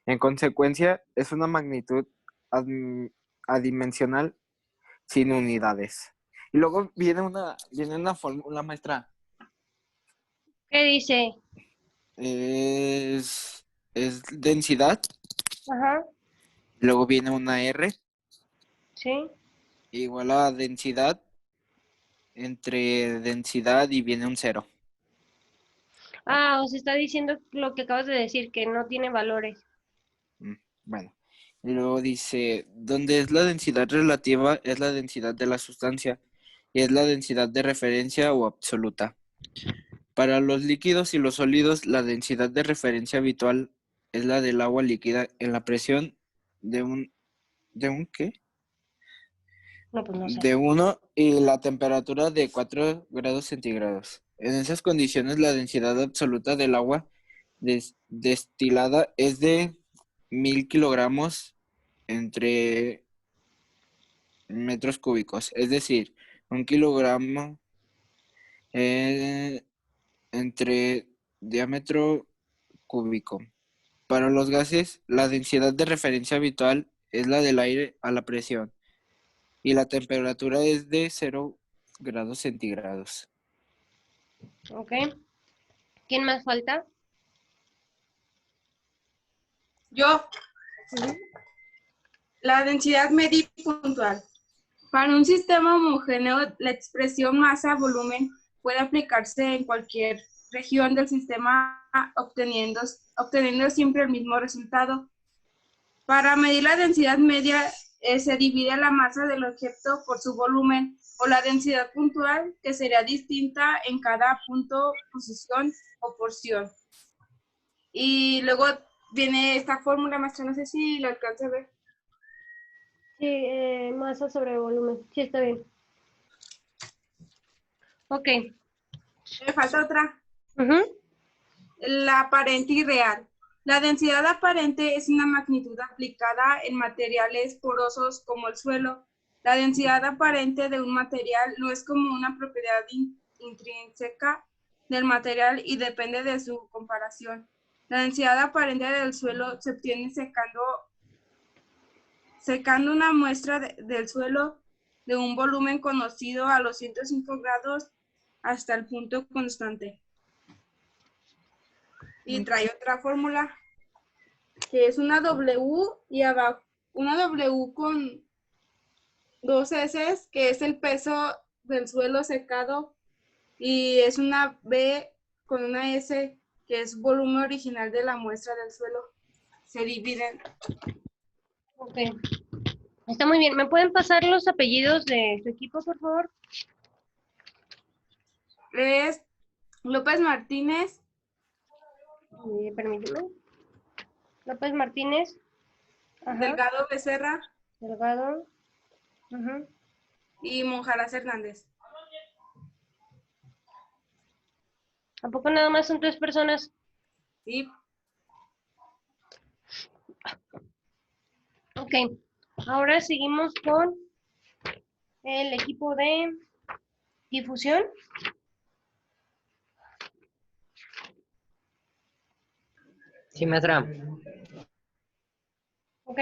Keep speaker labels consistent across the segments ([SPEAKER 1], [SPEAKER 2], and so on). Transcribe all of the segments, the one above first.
[SPEAKER 1] En consecuencia, es una magnitud adimensional sin unidades. Y luego viene una fórmula, maestra.
[SPEAKER 2] ¿Qué dice?
[SPEAKER 1] Es densidad,
[SPEAKER 2] Ajá,
[SPEAKER 1] luego viene una R
[SPEAKER 2] sí.
[SPEAKER 1] igual a densidad entre densidad y viene un cero.
[SPEAKER 2] Ah, os está diciendo lo que acabas de decir, que no tiene valores.
[SPEAKER 1] Bueno, y luego dice, donde es la densidad relativa es la densidad de la sustancia y es la densidad de referencia o absoluta. Para los líquidos y los sólidos, la densidad de referencia habitual es la del agua líquida en la presión ¿de un qué?
[SPEAKER 2] No, pues no sé.
[SPEAKER 1] De 1 y la temperatura de 4 grados centígrados. En esas condiciones, la densidad absoluta del agua destilada es de 1000 kilogramos entre metros cúbicos, es decir, 1 kilogramo eh, entre diámetro cúbico. Para los gases, la densidad de referencia habitual es la del aire a la presión y la temperatura es de 0 grados centígrados.
[SPEAKER 2] Ok. ¿Quién más falta?
[SPEAKER 3] Yo,
[SPEAKER 2] Ujú.
[SPEAKER 3] la densidad media y puntual. Para un sistema homogéneo, la expresión masa-volumen puede aplicarse en cualquier región del sistema obteniendo siempre el mismo resultado. Para medir la densidad media, se divide la masa del objeto por su volumen, o la densidad puntual, que sería distinta en cada punto, posición o porción. Y luego viene esta fórmula, maestra, no sé si lo alcanza a ver.
[SPEAKER 2] Sí, masa sobre volumen. Sí, está bien. Ok.
[SPEAKER 3] Me falta otra.
[SPEAKER 2] Ujú.
[SPEAKER 3] La aparente y real. La densidad aparente es una magnitud aplicada en materiales porosos como el suelo. La densidad aparente de un material no es como una propiedad intrínseca del material y depende de su comparación. La densidad aparente del suelo se obtiene secando una muestra del suelo de un volumen conocido a los 105 grados hasta el punto constante. Y trae otra fórmula que es una W y abajo una W con dos S, que es el peso del suelo secado, y es una B con una S, que es volumen original de la muestra del suelo. Se dividen.
[SPEAKER 2] Ok. Está muy bien. ¿Me pueden pasar los apellidos de su equipo, por favor?
[SPEAKER 3] Es López Martínez,
[SPEAKER 2] Permíteme. López Martínez. Ajá.
[SPEAKER 3] Delgado Becerra
[SPEAKER 2] Delgado. Ajá.
[SPEAKER 3] y Monjaraz Hernández.
[SPEAKER 2] ¿A poco nada más son 3 personas?
[SPEAKER 3] Sí.
[SPEAKER 2] Ok. Ahora seguimos con el equipo de difusión.
[SPEAKER 4] Sí, maestra.
[SPEAKER 2] Ok.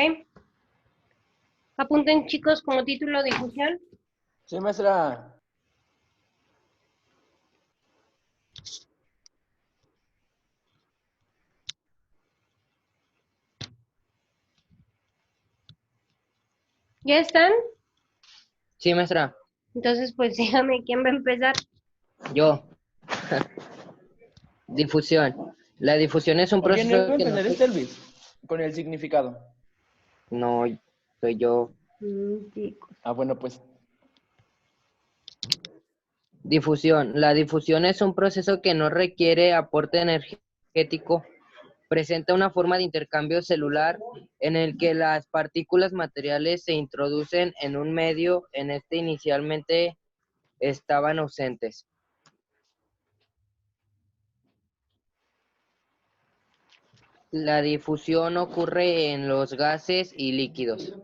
[SPEAKER 2] Apunten, chicos, como título difusión.
[SPEAKER 5] Sí, maestra.
[SPEAKER 2] ¿Ya están?
[SPEAKER 4] Sí, maestra.
[SPEAKER 2] Entonces, pues dígame quién va a empezar.
[SPEAKER 4] Yo. Difusión. La difusión es un
[SPEAKER 5] Oye, ¿no iba
[SPEAKER 4] proceso
[SPEAKER 5] a
[SPEAKER 4] que no...
[SPEAKER 5] empezar Elvis con el significado?
[SPEAKER 4] No, soy yo.
[SPEAKER 2] Chicos.
[SPEAKER 5] Ah, bueno, pues.
[SPEAKER 4] Difusión. La difusión es un proceso que no requiere aporte energético. Presenta una forma de intercambio celular en el que las partículas materiales se introducen en un medio. En este inicialmente estaban ausentes. La difusión ocurre en los gases y líquidos.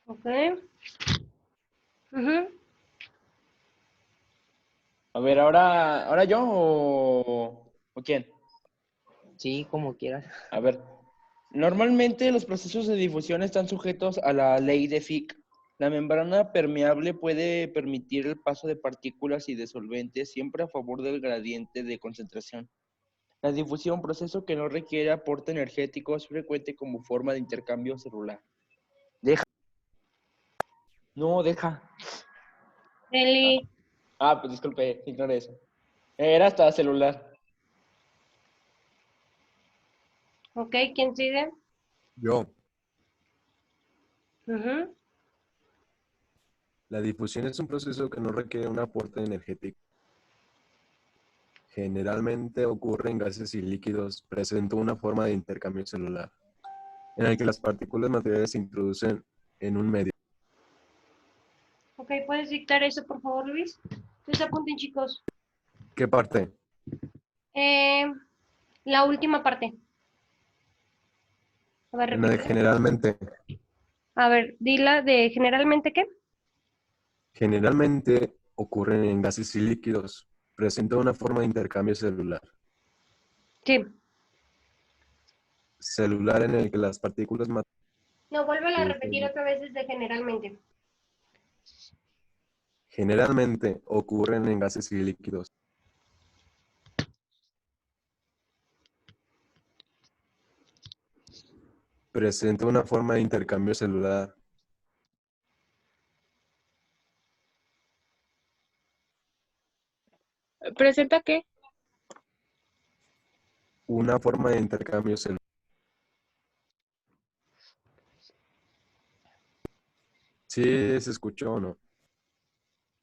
[SPEAKER 2] Ok. Ujú.
[SPEAKER 5] A ver, ahora yo o quién.
[SPEAKER 4] Sí, como quieras.
[SPEAKER 5] A ver, normalmente los procesos de difusión están sujetos a la ley de Fick. La membrana permeable puede permitir el paso de partículas y de solventes siempre a favor del gradiente de concentración. La difusión, proceso que no requiere aporte energético, es frecuente como forma de intercambio celular. Deja. No, deja.
[SPEAKER 2] Eli,
[SPEAKER 5] Pues disculpe, ignore eso. Era hasta celular.
[SPEAKER 2] ok, ¿quién sigue?
[SPEAKER 6] Yo.
[SPEAKER 2] Ujú.
[SPEAKER 6] La difusión es un proceso que no requiere un aporte energético. Generalmente ocurre en gases y líquidos, presenta una forma de intercambio celular, en el que las partículas materiales se introducen en un medio.
[SPEAKER 2] Ok, ¿puedes dictar eso, por favor, Luis? Entonces apunten, chicos.
[SPEAKER 6] ¿Qué parte?
[SPEAKER 2] La última parte. A ver,
[SPEAKER 6] En la de
[SPEAKER 2] repítela.
[SPEAKER 6] generalmente.
[SPEAKER 2] A ver, dila de generalmente qué.
[SPEAKER 6] Generalmente ocurren en gases y líquidos, presenta una forma de intercambio celular.
[SPEAKER 2] Sí.
[SPEAKER 6] Celular en el que las partículas
[SPEAKER 2] No, vuélvela a repetir
[SPEAKER 6] materiales
[SPEAKER 2] otra vez desde generalmente.
[SPEAKER 6] generalmente ocurren en gases y líquidos. Presenta una forma de intercambio celular.
[SPEAKER 3] ¿Presenta qué?
[SPEAKER 6] Una forma de intercambio celular. ¿Sí se escuchó o no?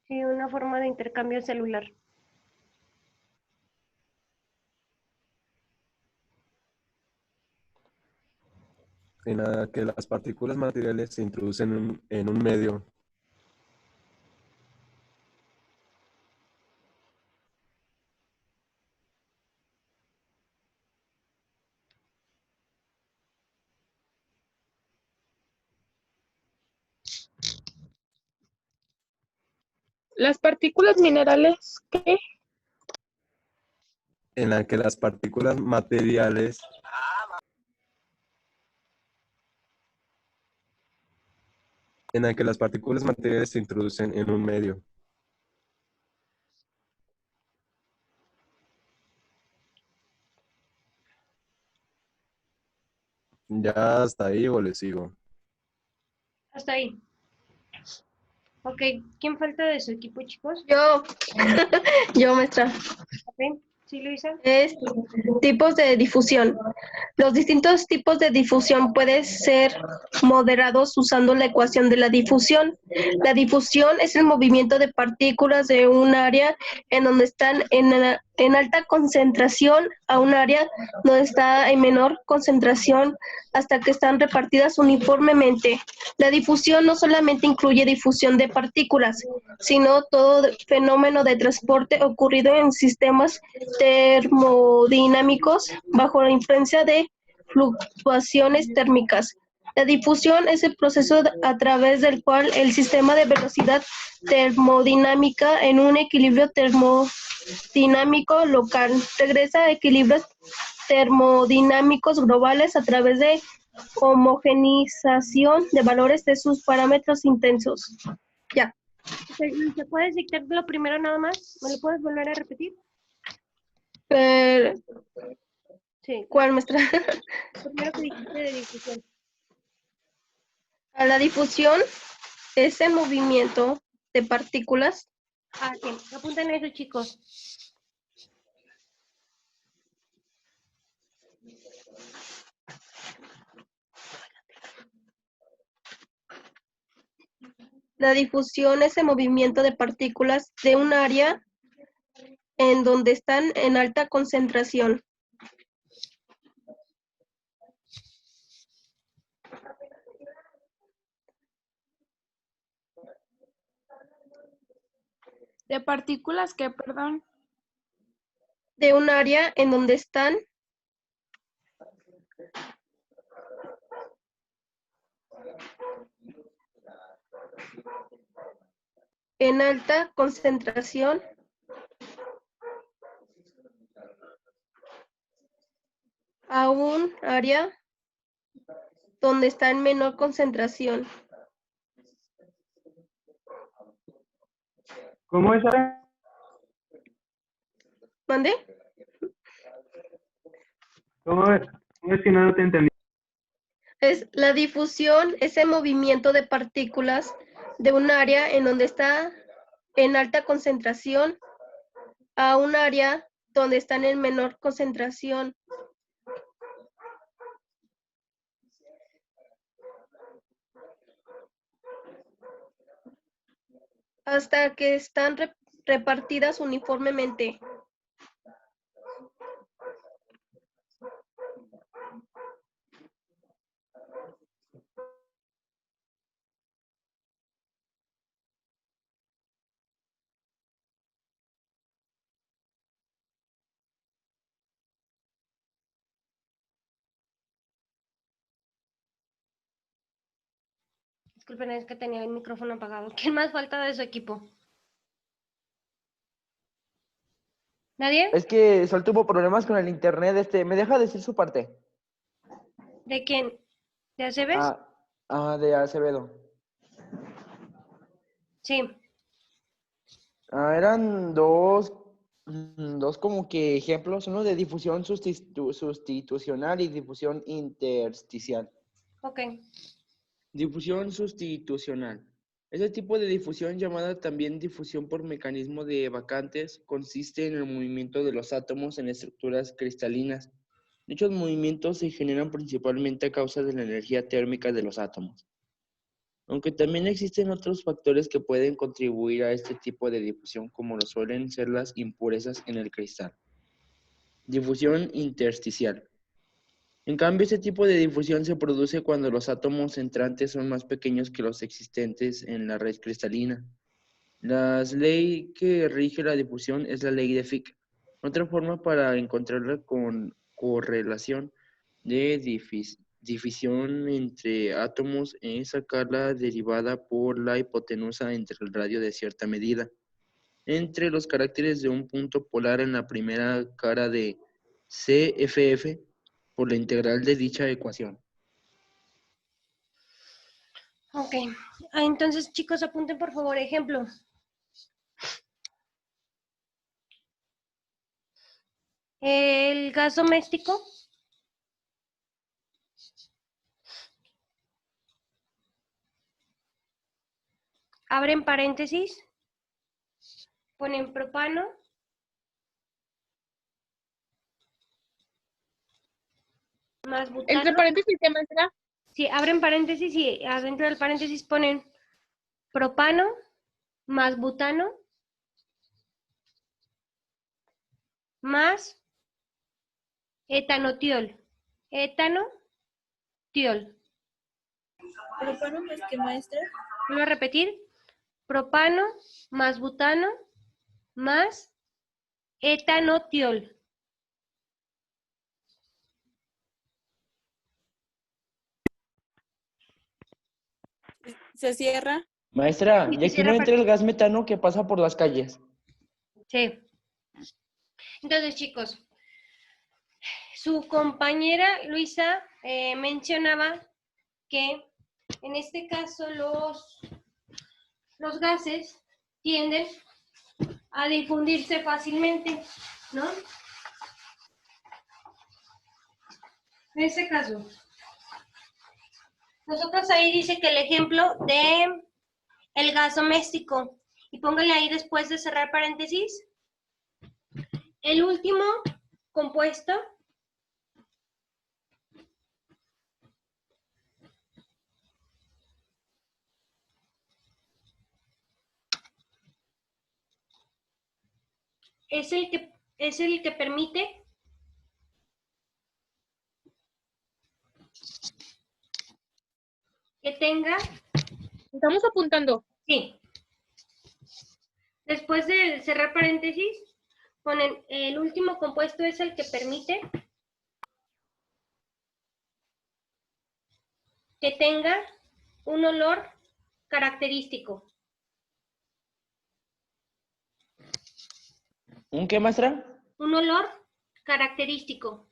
[SPEAKER 2] Sí, una forma de intercambio celular.
[SPEAKER 6] En la que las partículas materiales se introducen en un medio.
[SPEAKER 3] ¿Las partículas minerales qué?
[SPEAKER 6] En la que las partículas materiales se introducen en un medio. ¿Ya hasta ahí o le sigo?
[SPEAKER 2] Hasta ahí. Ok, ¿quién falta de su equipo, chicos?
[SPEAKER 7] Yo, yo, maestra.
[SPEAKER 2] Ok, ¿sí, Luisa?
[SPEAKER 7] Es tipos de difusión. Los distintos tipos de difusión pueden ser moderados usando la ecuación de la difusión. La difusión es el movimiento de partículas de un área en donde están en alta concentración a un área donde está en menor concentración hasta que están repartidas uniformemente. La difusión no solamente incluye difusión de partículas, sino todo fenómeno de transporte ocurrido en sistemas termodinámicos bajo la influencia de fluctuaciones térmicas. La difusión es el proceso a través del cual el sistema de velocidad termodinámica en un equilibrio termodinámico local regresa a equilibrios termodinámicos globales a través de homogeneización de valores de sus parámetros intensos. Ya.
[SPEAKER 2] Ok, Luisa, ¿puedes dictar lo primero nada más? ¿Me lo puedes volver a repetir? Sí,
[SPEAKER 7] ¿Cuál, maestra?
[SPEAKER 2] lo primero que dijiste de difusión.
[SPEAKER 7] A la difusión es el movimiento de partículas
[SPEAKER 2] Ah, sí, apunten eso, chicos.
[SPEAKER 7] La difusión es el movimiento de partículas de un área en donde están en alta concentración.
[SPEAKER 3] ¿De partículas qué, perdón?
[SPEAKER 7] De un área en donde están en alta concentración a un área donde está en menor concentración.
[SPEAKER 8] ¿Cómo es, Sara?
[SPEAKER 7] ¿Mande?
[SPEAKER 8] ¿Cómo es? ¿Cómo es que no te entendí?
[SPEAKER 7] La difusión es el movimiento de partículas de un área en donde está en alta concentración a un área donde están en menor concentración. Hasta que están repartidas uniformemente.
[SPEAKER 2] Disculpen, es que tenía el micrófono apagado. ¿Quién más falta de su equipo? ¿Nadie?
[SPEAKER 5] Es que Sol tuvo problemas con el internet. ¿Me deja decir su parte?
[SPEAKER 2] ¿De quién? ¿De Aceves?
[SPEAKER 5] De Acevedo.
[SPEAKER 2] Sí.
[SPEAKER 5] Eran dos como que ejemplos, uno de difusión sustitucional y difusión intersticial.
[SPEAKER 2] Ok.
[SPEAKER 5] Difusión sustitucional. Este tipo de difusión, llamada también difusión por mecanismo de vacantes, consiste en el movimiento de los átomos en estructuras cristalinas. Dichos movimientos se generan principalmente a causa de la energía térmica de los átomos. Aunque también existen otros factores que pueden contribuir a este tipo de difusión, como lo suelen ser las impurezas en el cristal. Difusión intersticial. En cambio, este tipo de difusión se produce cuando los átomos entrantes son más pequeños que los existentes en la red cristalina. La ley que rige la difusión es la ley de Fick. Otra forma para encontrarla con correlación de división entre átomos es sacarla derivada por la hipotenusa entre el radio de cierta medida entre los caracteres de un punto polar en la primera cara de CFF por la integral de dicha ecuación.
[SPEAKER 2] Ok. Entonces, chicos, apunten por favor ejemplo. El gas doméstico. Abren paréntesis. Ponen propano. Más butano.
[SPEAKER 9] ¿Entre paréntesis qué, maestra?
[SPEAKER 2] Sí, abren paréntesis y adentro del paréntesis ponen propano más butano más etanotiol. Etanotiol.
[SPEAKER 9] ¿Propano más qué, maestra?
[SPEAKER 2] Vuelvo a repetir. Propano más butano más etanotiol.
[SPEAKER 9] ¿Se cierra?
[SPEAKER 5] Maestra,
[SPEAKER 2] Sí,
[SPEAKER 5] y
[SPEAKER 2] se
[SPEAKER 5] aquí
[SPEAKER 2] cierra
[SPEAKER 5] no entra el gas metano que pasa por las calles.
[SPEAKER 2] Sí. Entonces, chicos, su compañera Luisa mencionaba que en este caso los gases tienden a difundirse fácilmente, ¿no? En este caso, nosotros ahí dice que el ejemplo de el gas doméstico, y póngale ahí después de cerrar paréntesis, el último compuesto es el que permite que tenga,
[SPEAKER 9] Estamos apuntando.
[SPEAKER 2] sí, después de cerrar paréntesis, ponen el último compuesto es el que permite que tenga un olor característico.
[SPEAKER 5] ¿Un qué, maestra?
[SPEAKER 2] Un olor característico.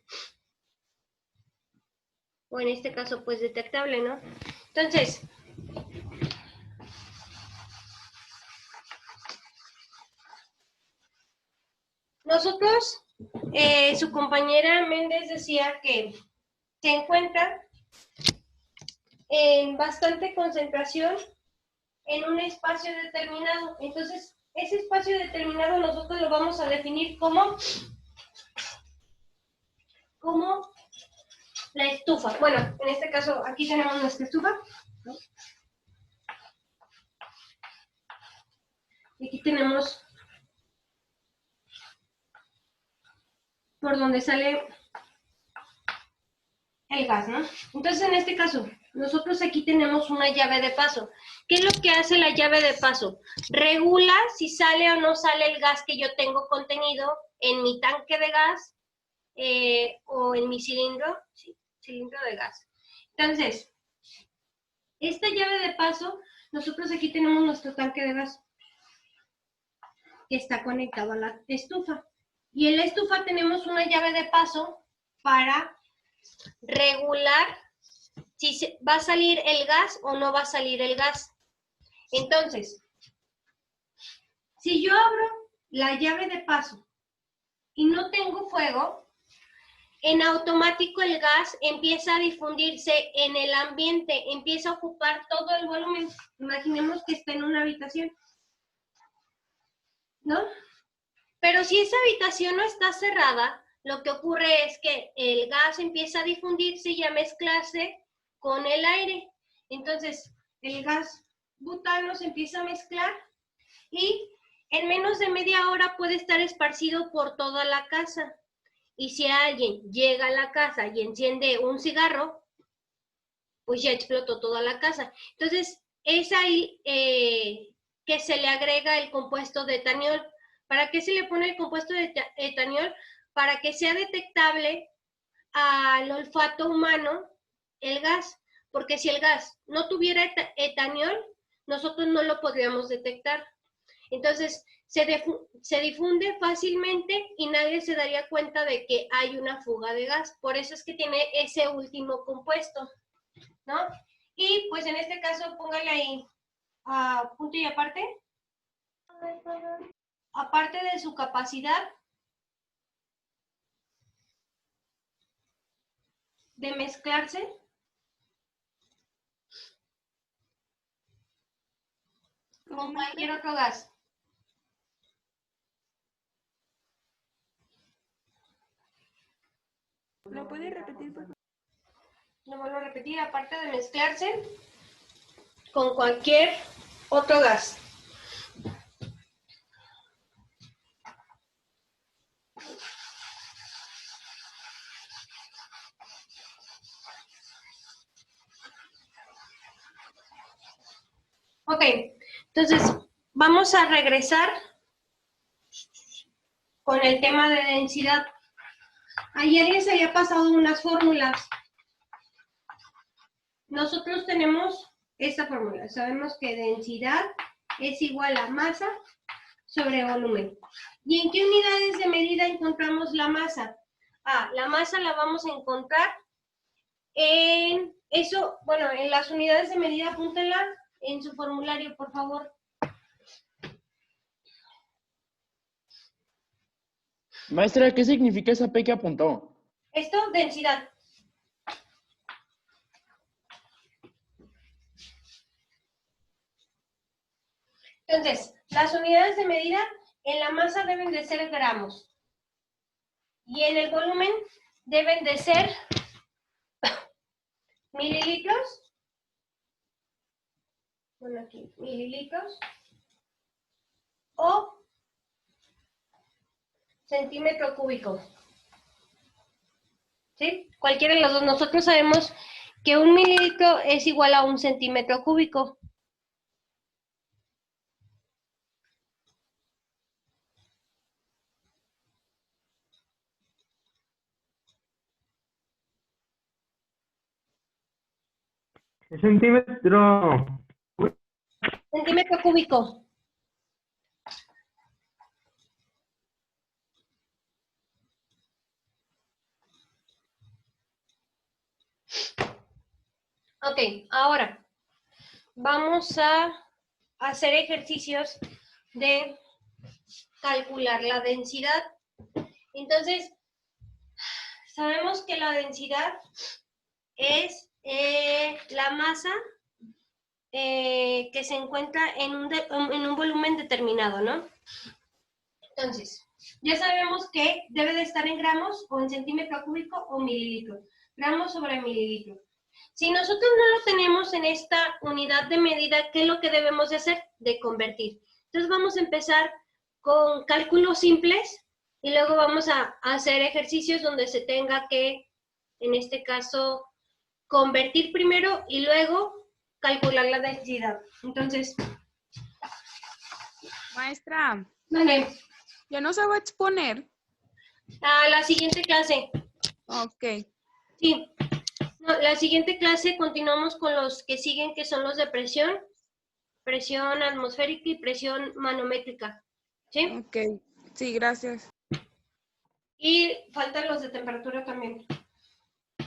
[SPEAKER 2] o en este caso pues detectable, ¿no? Entonces, nosotros, su compañera Méndez decía que se encuentra en bastante concentración en un espacio determinado. Entonces, ese espacio determinado nosotros lo vamos a definir como la estufa. Bueno, en este caso, aquí tenemos nuestra estufa, ¿no? Y aquí tenemos por donde sale el gas, ¿no? Entonces, en este caso, nosotros aquí tenemos una llave de paso. ¿Qué es lo que hace la llave de paso? Regula si sale o no sale el gas que yo tengo contenido en mi tanque de gas o en mi cilindro, sí, cilindro de gas. Entonces, esta llave de paso, nosotros aquí tenemos nuestro tanque de gas que está conectado a la estufa. Y en la estufa tenemos una llave de paso para regular si va a salir el gas o no va a salir el gas. Entonces, si yo abro la llave de paso y no tengo fuego, en automático el gas empieza a difundirse en el ambiente, empieza a ocupar todo el volumen. Imaginemos que está en una habitación, ¿no? Pero si esa habitación no está cerrada, lo que ocurre es que el gas empieza a difundirse y a mezclarse con el aire. Entonces, el gas butano se empieza a mezclar y en menos de media hora puede estar esparcido por toda la casa. Y si alguien llega a la casa y enciende un cigarro, pues ya explotó toda la casa. Entonces, es ahí que se le agrega el compuesto de etaniol. ¿Para qué se le pone el compuesto de etaniol? Para que sea detectable al olfato humano el gas. Porque si el gas no tuviera etaniol, nosotros no lo podríamos detectar. Entonces, se difunde fácilmente y nadie se daría cuenta de que hay una fuga de gas. Por eso es que tiene ese último compuesto, ¿no? Y pues en este caso, póngale ahí punto y aparte. Aparte de su capacidad de mezclarse con cualquier otro gas.
[SPEAKER 3] ¿Lo puede repetir, por favor?
[SPEAKER 2] Lo vuelvo a repetir, aparte de mezclarse con cualquier otro gas. Ok, entonces vamos a regresar con el tema de densidad. Ayer les había pasado unas fórmulas. Nosotros tenemos esta fórmula. Sabemos que densidad es igual a masa sobre volumen. ¿Y en qué unidades de medida encontramos la masa? La masa la vamos a encontrar en en las unidades de medida, apúntenla en su formulario, por favor.
[SPEAKER 5] Maestra, ¿qué significa esa P que apuntó?
[SPEAKER 2] Esto, densidad. Entonces, las unidades de medida en la masa deben de ser gramos. Y en el volumen deben de ser mililitros. Bueno, aquí, mililitros. O centímetro cúbico. ¿Sí? Cualquiera de los dos. Nosotros sabemos que un mililitro es igual a un centímetro cúbico.
[SPEAKER 8] Centímetro.
[SPEAKER 2] Centímetro cúbico. Ok, ahora vamos a hacer ejercicios de calcular la densidad. Entonces, sabemos que la densidad es la masa que se encuentra en un volumen determinado, ¿no? Entonces, ya sabemos que debe de estar en gramos o en centímetro cúbico o mililitro. Gramos sobre mililitro. Si nosotros no lo tenemos en esta unidad de medida, ¿qué es lo que debemos de hacer? De convertir. Entonces vamos a empezar con cálculos simples y luego vamos a hacer ejercicios donde se tenga que, en este caso, convertir primero y luego calcular la densidad. Entonces,
[SPEAKER 3] Maestra,
[SPEAKER 2] ¿dónde?
[SPEAKER 3] yo no sabo exponer.
[SPEAKER 2] A la siguiente clase.
[SPEAKER 3] Ok.
[SPEAKER 2] Sí. No, la siguiente clase continuamos con los que siguen, que son los de presión, presión atmosférica y presión manométrica. ¿Sí?
[SPEAKER 3] Ok. Sí, gracias.
[SPEAKER 2] Y faltan los de temperatura también.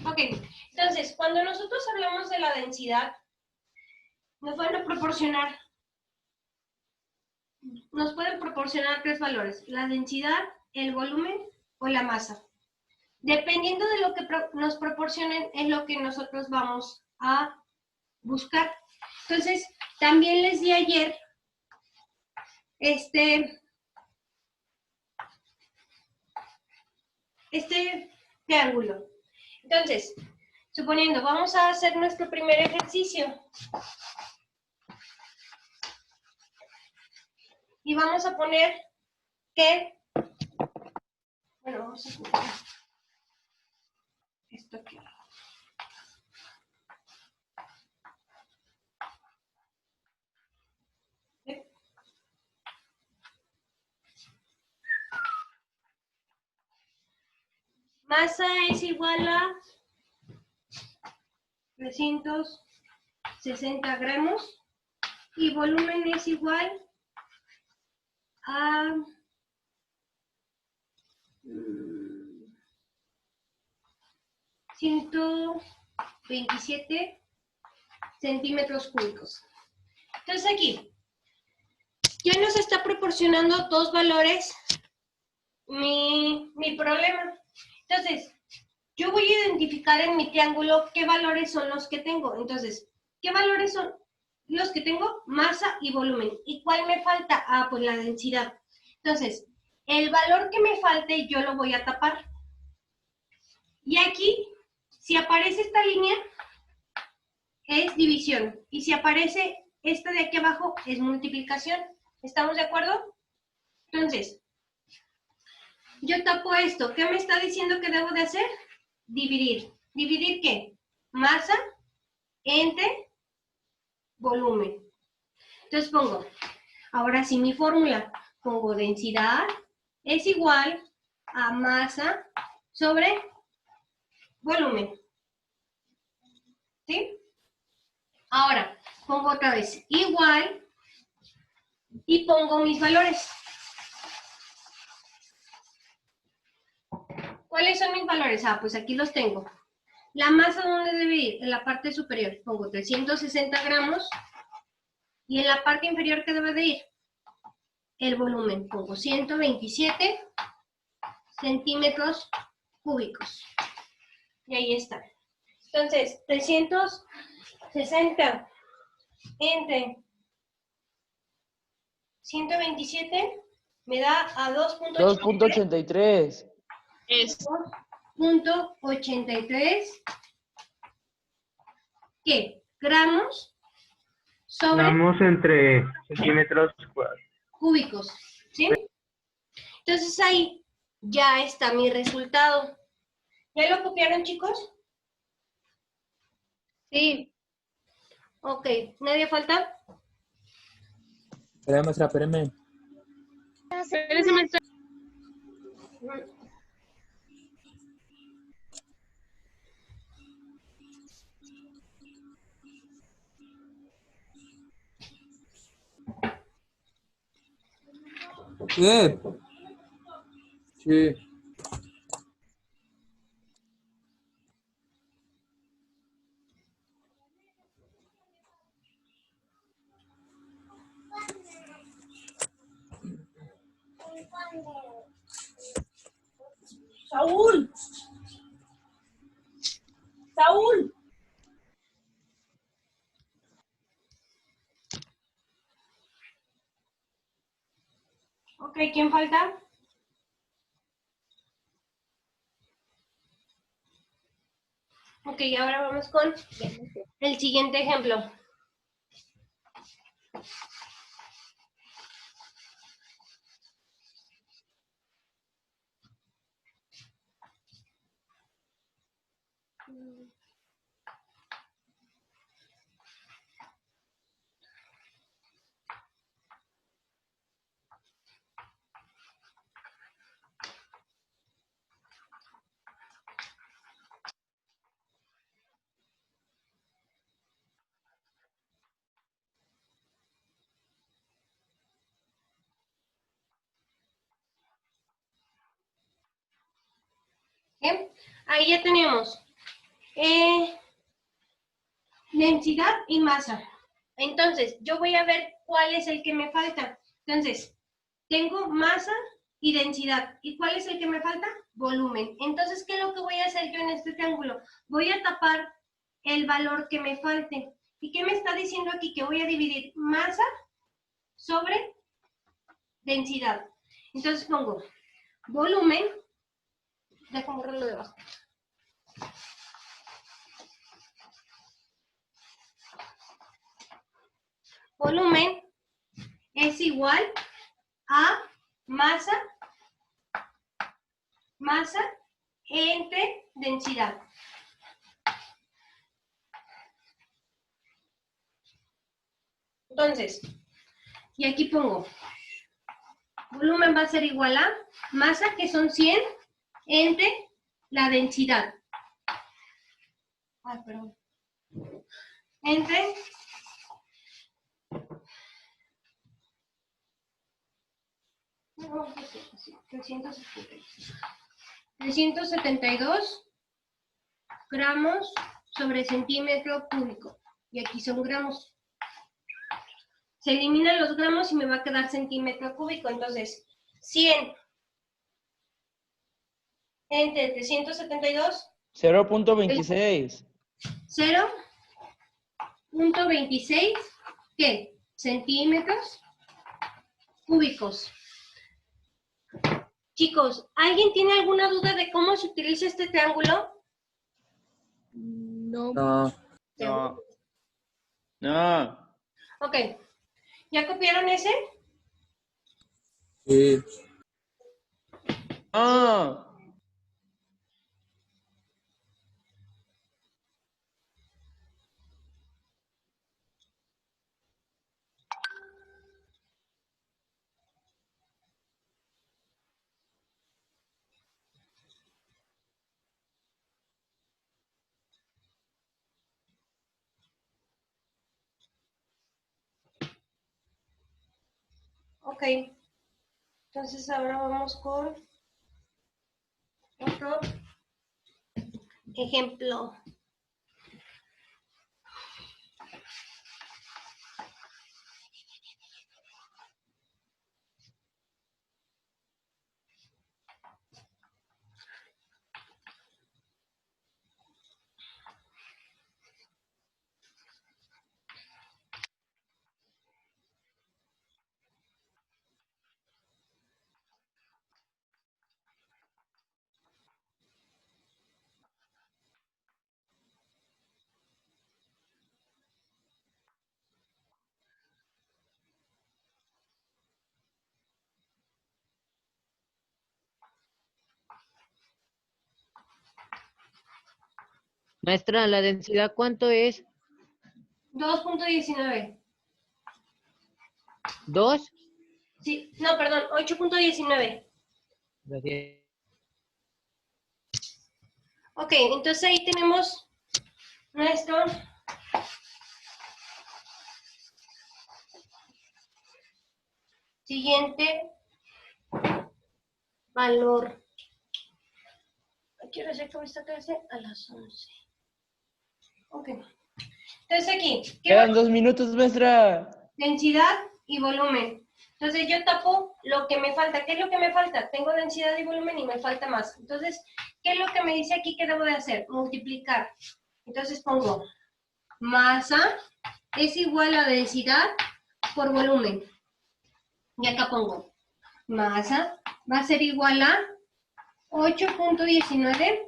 [SPEAKER 2] Ok, entonces, cuando nosotros hablamos de la densidad, nos pueden proporcionar tres valores: la densidad, el volumen o la masa. Dependiendo de lo que nos proporcionen, es lo que nosotros vamos a buscar. Entonces, también les di ayer este triángulo. Entonces, suponiendo, vamos a hacer nuestro primer ejercicio. Y vamos a poner que, bueno, vamos a poner esto aquí. ¿Sí? Masa es igual a 360 gramos y volumen es igual a 127 centímetros cúbicos. Entonces aquí ya nos está proporcionando dos valores mi problema. Entonces, yo voy a identificar en mi triángulo qué valores son los que tengo. Entonces, ¿qué valores son los que tengo? Masa y volumen. ¿Y cuál me falta? Ah, pues la densidad. Entonces, el valor que me falte yo lo voy a tapar. Y aquí, si aparece esta línea, es división. Y si aparece esta de aquí abajo, es multiplicación. ¿Estamos de acuerdo? Entonces, yo tapo esto. ¿Qué me está diciendo que debo de hacer? Dividir. ¿Dividir qué? Masa entre volumen. Entonces pongo, ahora sí mi fórmula. Pongo densidad es igual a masa sobre volumen. ¿Sí? Ahora, pongo otra vez igual y pongo mis valores. ¿Cuáles son mis valores? Ah, pues aquí los tengo. La masa, ¿dónde debe ir? En la parte superior. Pongo 360 gramos. Y en la parte inferior, ¿qué debe de ir? El volumen. Pongo 127 centímetros cúbicos. Y ahí está. Entonces, 360 entre 127 me da a
[SPEAKER 5] 2.83.
[SPEAKER 9] Es
[SPEAKER 2] 2.83. ¿Qué? Gramos sobre
[SPEAKER 8] Gramos entre centímetros
[SPEAKER 2] cúbicos. ¿Sí? Entonces ahí ya está mi resultado. ¿Ya lo copiaron, chicos?
[SPEAKER 9] sí.
[SPEAKER 2] Ok. ¿Nadie falta?
[SPEAKER 10] Espérame, maestra, espérame.
[SPEAKER 9] Espérese, maestra.
[SPEAKER 10] Sí.
[SPEAKER 3] Saúl. Saúl.
[SPEAKER 2] Ok, ¿quién falta? Ok, ahora vamos con el siguiente ejemplo. Bien, ahí ya tenemos densidad y masa. Entonces, yo voy a ver cuál es el que me falta. Entonces, tengo masa y densidad. ¿Y cuál es el que me falta? Volumen. Entonces, ¿qué es lo que voy a hacer yo en este triángulo? Voy a tapar el valor que me falte. ¿Y qué me está diciendo aquí? Que voy a dividir masa sobre densidad. Entonces pongo volumen. Déjame borrarlo debajo. Volumen es igual a masa entre densidad. Entonces, y aquí pongo, volumen va a ser igual a masa, que son 100, entre la densidad. Ay, perdón. Entre 372 gramos sobre centímetro cúbico. Y aquí son gramos. Se eliminan los gramos y me va a quedar centímetro cúbico. Entonces, 100 entre 372.
[SPEAKER 5] 0.26.
[SPEAKER 2] 0.26, ¿qué? Centímetros cúbicos. Chicos, ¿alguien tiene alguna duda de cómo se utiliza este triángulo?
[SPEAKER 9] No.
[SPEAKER 5] No. No.
[SPEAKER 2] Ok. ¿Ya copiaron ese?
[SPEAKER 6] Sí.
[SPEAKER 5] No.
[SPEAKER 2] Ok. Entonces ahora vamos con otro ejemplo.
[SPEAKER 4] Maestra, ¿la densidad cuánto es?
[SPEAKER 2] 2.19.
[SPEAKER 4] ¿2?
[SPEAKER 2] Sí, no, perdón, 8.19.
[SPEAKER 4] Gracias.
[SPEAKER 2] Ok, entonces ahí tenemos nuestro siguiente valor. Quiero hacer con esta clase a las 11. Ok. Entonces aquí, ¿qué
[SPEAKER 5] Quedan 2 minutos, maestra.
[SPEAKER 2] densidad y volumen. Entonces yo tapo lo que me falta. ¿Qué es lo que me falta? Tengo densidad y volumen y me falta masa. Entonces, ¿qué es lo que me dice aquí que debo de hacer? Multiplicar. Entonces pongo masa es igual a densidad por volumen. Y acá pongo masa va a ser igual a 8.19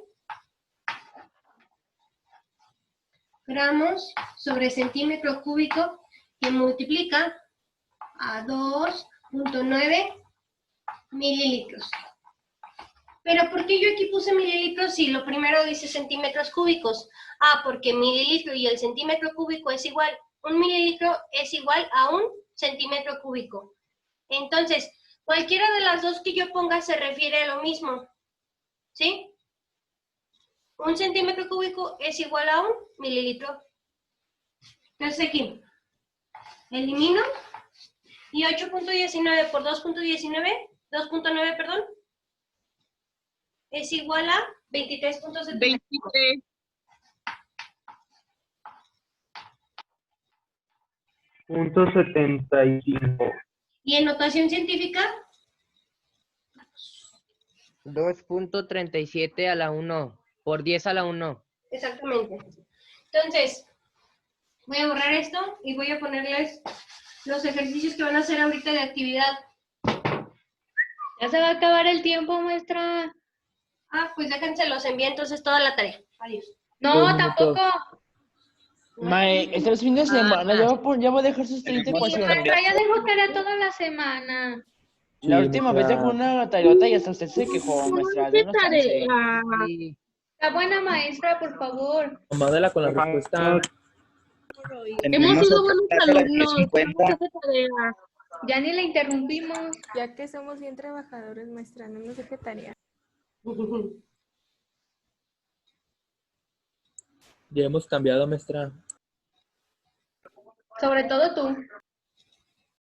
[SPEAKER 2] gramos sobre centímetro cúbico, que multiplica a 2.9 mililitros. Pero ¿por qué yo aquí puse mililitros si lo primero dice centímetros cúbicos? Ah, porque mililitro y el centímetro cúbico es igual. Un mililitro es igual a un centímetro cúbico. Entonces, cualquiera de las dos que yo ponga se refiere a lo mismo. ¿Sí? Un centímetro cúbico es igual a un mililitro. Entonces aquí, elimino. Y 8.19 por 2.9, perdón, es igual a 23.70.
[SPEAKER 9] 23.
[SPEAKER 8] .75.
[SPEAKER 2] Y en notación científica,
[SPEAKER 4] 2.37 a la 1 por 10 a la 1.
[SPEAKER 2] exactamente. Entonces, voy a borrar esto y voy a ponerles los ejercicios que van a hacer ahorita de actividad.
[SPEAKER 9] Ya se va a acabar el tiempo, maestra.
[SPEAKER 2] Ah, pues déjense los envío entonces toda la tarea. Adiós.
[SPEAKER 9] No, tampoco.
[SPEAKER 5] Este fin de semana ya va a dejar sus 30
[SPEAKER 8] Tenemos
[SPEAKER 9] Sí,
[SPEAKER 5] ecuaciones.
[SPEAKER 9] maestra, ya dejo tarea toda la semana.
[SPEAKER 5] La
[SPEAKER 6] Sí,
[SPEAKER 5] última vez dejó
[SPEAKER 6] maestra.
[SPEAKER 5] una tarea y hasta usted se quejó, maestra.
[SPEAKER 9] ¿Qué
[SPEAKER 5] Denos chance.
[SPEAKER 9] tarea?
[SPEAKER 4] Sí.
[SPEAKER 9] La buena maestra, por favor.
[SPEAKER 10] Tomadela con la respuesta.
[SPEAKER 9] Hemos sido buenos
[SPEAKER 8] tarea de
[SPEAKER 9] alumnos.
[SPEAKER 8] 50.
[SPEAKER 9] Tenemos esa tarea. Ya ni la interrumpimos.
[SPEAKER 11] Ya que somos bien trabajadores, maestra, no nos deje tarea.
[SPEAKER 10] Ya hemos cambiado, maestra.
[SPEAKER 9] Sobre todo tú.